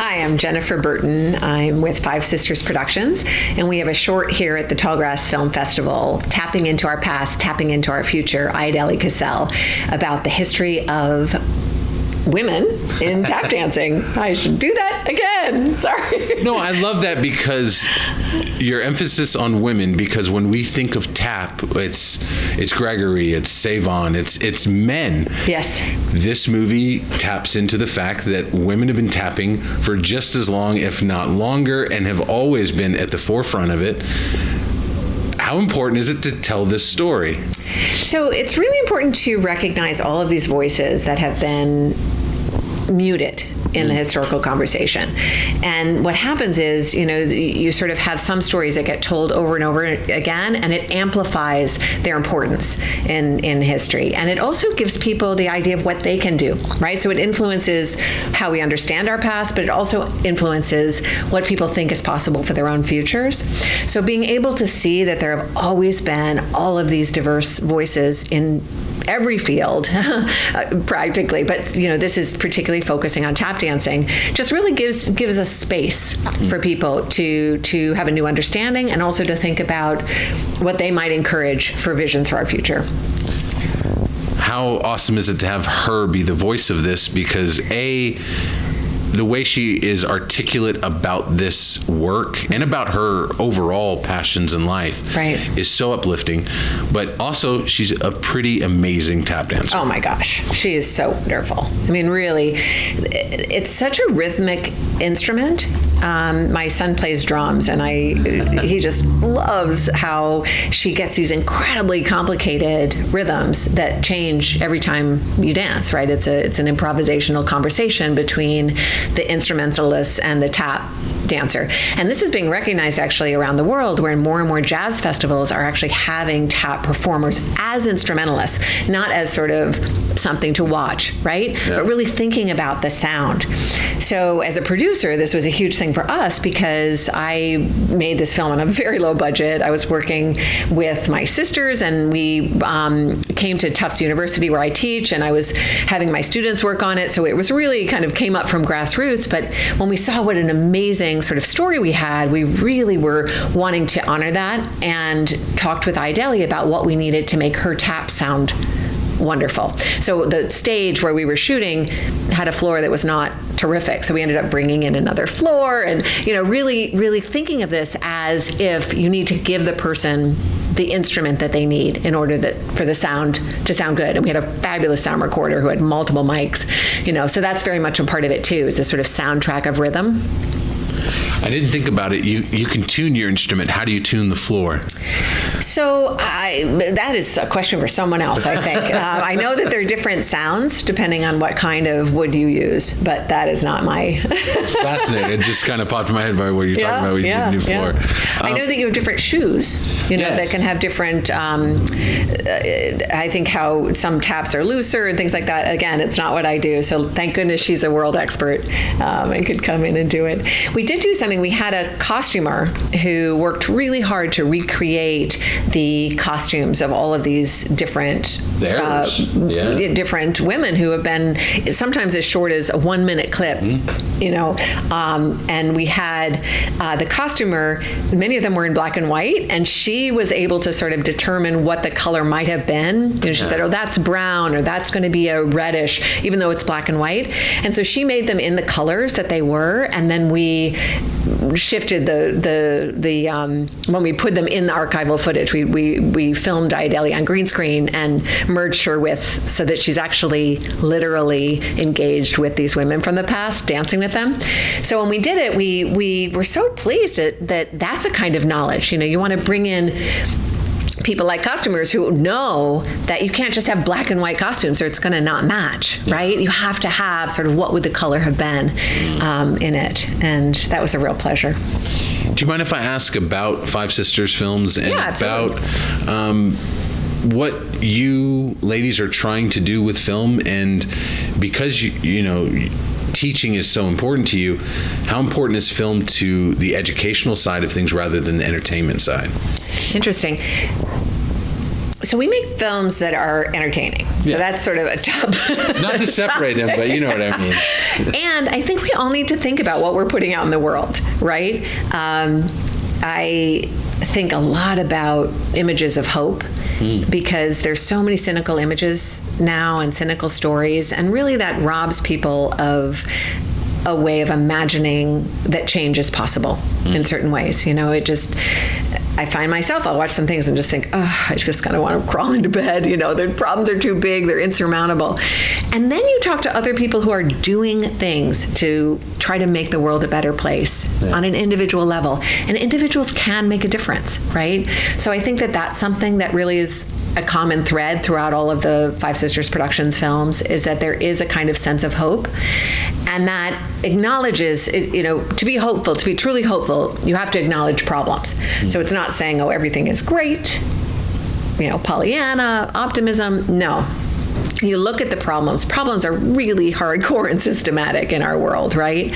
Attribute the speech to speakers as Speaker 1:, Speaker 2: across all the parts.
Speaker 1: Hi, I'm Jennifer Burton. I'm with Five Sisters Productions, and we have a short here at the Tallgrass Film Festival, Tapping Into Our Past, Tapping Into Our Future, Ideli Cassell, about the history of women in tap dancing. I should do that again. Sorry.
Speaker 2: No, I love that because your emphasis on women, because when we think of tap, it's Gregory, it's Savon, it's men.
Speaker 1: Yes. This
Speaker 2: movie taps into the fact that women have been tapping for just as long, if not longer, and have always been at the forefront of it. How important is it to tell this story?
Speaker 1: So it's really important to recognize all of these voices that have been muted in the historical conversation. And what happens is, you sort of have some stories that get told over and over again, and it amplifies their importance in history. And it also gives people the idea of what they can do, right? So it influences how we understand our past, but it also influences what people think is possible for their own futures. So being able to see that there have always been all of these diverse voices in every field, practically, but this is particularly focusing on tap dancing, just really gives us space for people to have a new understanding and also to think about what they might encourage for visions for our future.
Speaker 2: How awesome is it to have her be the voice of this? Because the way she is articulate about this work and about her overall passions in life is so uplifting. But also, she's a pretty amazing tap dancer.
Speaker 1: Oh my gosh, she is so wonderful. I mean, really, it's such a rhythmic instrument. My son plays drums, and he just loves how she gets these incredibly complicated rhythms that change every time you dance, right? It's an improvisational conversation between the instrumentalists and the tap dancer. And this is being recognized actually around the world, where more and more jazz festivals are actually having tap performers as instrumentalists, not as sort of something to watch, right? Yeah. But really thinking about the sound. So as a producer, this was a huge thing for us because I made this film on a very low budget. I was working with my sisters, and we came to Tufts University where I teach, and I was having my students work on it. So it was really kind of came up from grassroots. But when we saw what an amazing sort of story we had, we really were wanting to honor that and talked with Ideli about what we needed to make her tap sound wonderful. So the stage where we were shooting had a floor that was not terrific. So we ended up bringing in another floor and, really, really thinking of this as if you need to give the person the instrument that they need in order for the sound to sound good. And we had a fabulous sound recorder who had multiple mics, so that's very much a part of it too, is this sort of soundtrack of rhythm.
Speaker 2: I didn't think about it. You can tune your instrument. How do you tune the floor?
Speaker 1: So that is a question for someone else, I think. I know that there are different sounds depending on what kind of wood you use, but that is not my...
Speaker 2: It's fascinating. It just kind of popped in my head by what you're talking about with your new floor.
Speaker 1: I know that you have different shoes, that can have different... I think how some taps are looser and things like that. Again, it's not what I do, so thank goodness she's a world expert and could come in and do it. We did do something. We had a costumer who worked really hard to recreate the costumes of all of these different different women who have been sometimes as short as a 1-minute clip, and we had the costumer, many of them were in black and white, and she was able to sort of determine what the color might have been. She said, oh, that's brown, or that's going to be a reddish, even though it's black and white. And so she made them in the colors that they were, and then we shifted the when we put them in the archival footage, we filmed Ideli on green screen and merged her with, so that she's actually literally engaged with these women from the past, dancing with them. So when we did it, we were so pleased that that's a kind of knowledge. You want to bring in people like costumers who know that you can't just have black and white costumes or it's going to not match, right? You have to have sort of what would the color have been in it. And that was a real pleasure.
Speaker 2: Do you mind if I ask about Five Sisters Films and about what you ladies are trying to do with film? And because teaching is so important to you, how important is film to the educational side of things rather than the entertainment side?
Speaker 1: Interesting. So we make films that are entertaining. So that's sort of a top.
Speaker 2: Not to separate them, but you know what I mean.
Speaker 1: And I think we all need to think about what we're putting out in the world, right? I think a lot about images of hope because there's so many cynical images now and cynical stories, and really that robs people of a way of imagining that change is possible in certain ways. I find myself, I'll watch some things and just think, oh, I just kind of want to crawl into bed. The problems are too big, they're insurmountable. And then you talk to other people who are doing things to try to make the world a better place on an individual level. And individuals can make a difference, right? So I think that that's something that really is a common thread throughout all of the Five Sisters Productions films, is that there is a kind of sense of hope, and that acknowledges, to be hopeful, to be truly hopeful, you have to acknowledge problems. So it's not saying, oh, everything is great, Pollyanna, optimism. No. You look at the problems. Problems are really hardcore and systematic in our world, right?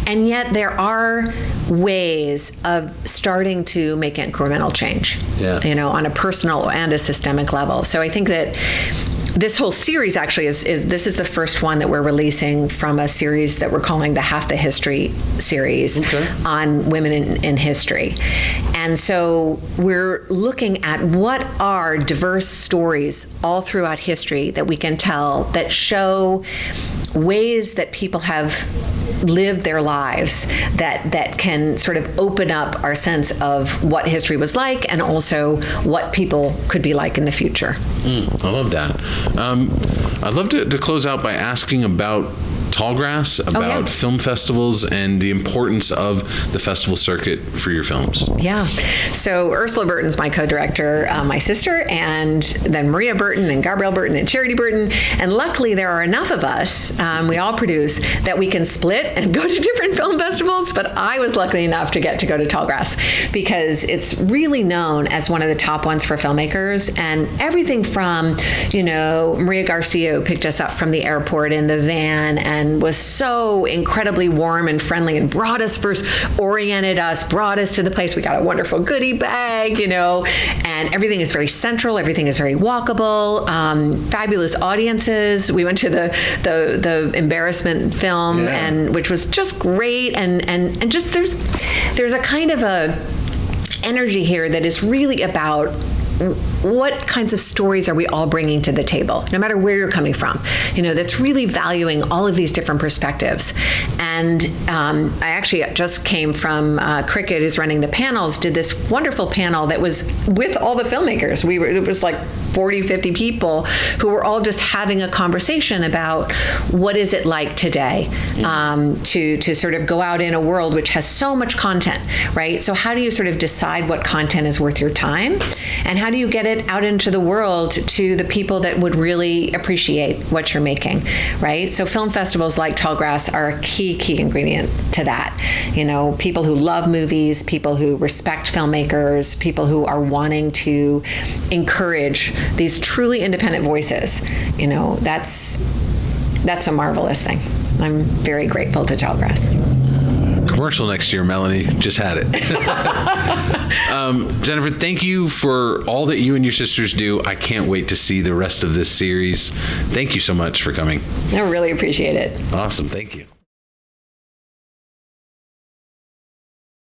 Speaker 1: And yet there are ways of starting to make incremental change, on a personal and a systemic level. So I think that this whole series actually is this is the first one that we're releasing from a series that we're calling the Half the History series on women in history. And so we're looking at what are diverse stories all throughout history that we can tell that show ways that people have lived their lives that can sort of open up our sense of what history was like and also what people could be like in the future.
Speaker 2: I love that. I'd love to close out by asking about Tallgrass, about film festivals and the importance of the festival circuit for your films.
Speaker 1: Yeah. So Ursula Burton's my co-director, my sister, and then Maria Burton and Gabrielle Burton and Charity Burton. And luckily there are enough of us, we all produce, that we can split and go to different film festivals. But I was lucky enough to get to go to Tallgrass because it's really known as one of the top ones for filmmakers. And everything from, Maria Garcia picked us up from the airport in the van and was so incredibly warm and friendly and brought us to the place. We got a wonderful goodie bag, and everything is very central. Everything is very walkable. Fabulous audiences. We went to the embarrassment film, and which was just great. And just there's a kind of a energy here that is really about what kinds of stories are we all bringing to the table, no matter where you're coming from, that's really valuing all of these different perspectives. And I actually just came from Cricket, who's running the panels, did this wonderful panel that was with all the filmmakers. It was like 40, 50 people who were all just having a conversation about what is it like today to sort of go out in a world which has so much content, right? So how do you sort of decide what content is worth your time? And how do you get it out into the world to the people that would really appreciate what you're making, right? So film festivals like Tallgrass are a key ingredient to that. People who love movies, people who respect filmmakers, people who are wanting to encourage these truly independent voices. That's a marvelous thing. I'm very grateful to Tallgrass.
Speaker 2: Commercial next year, Melanie. Just had it. Jennifer, thank you for all that you and your sisters do. I can't wait to see the rest of this series. Thank you so much for coming.
Speaker 1: I really appreciate it.
Speaker 2: Awesome. Thank you.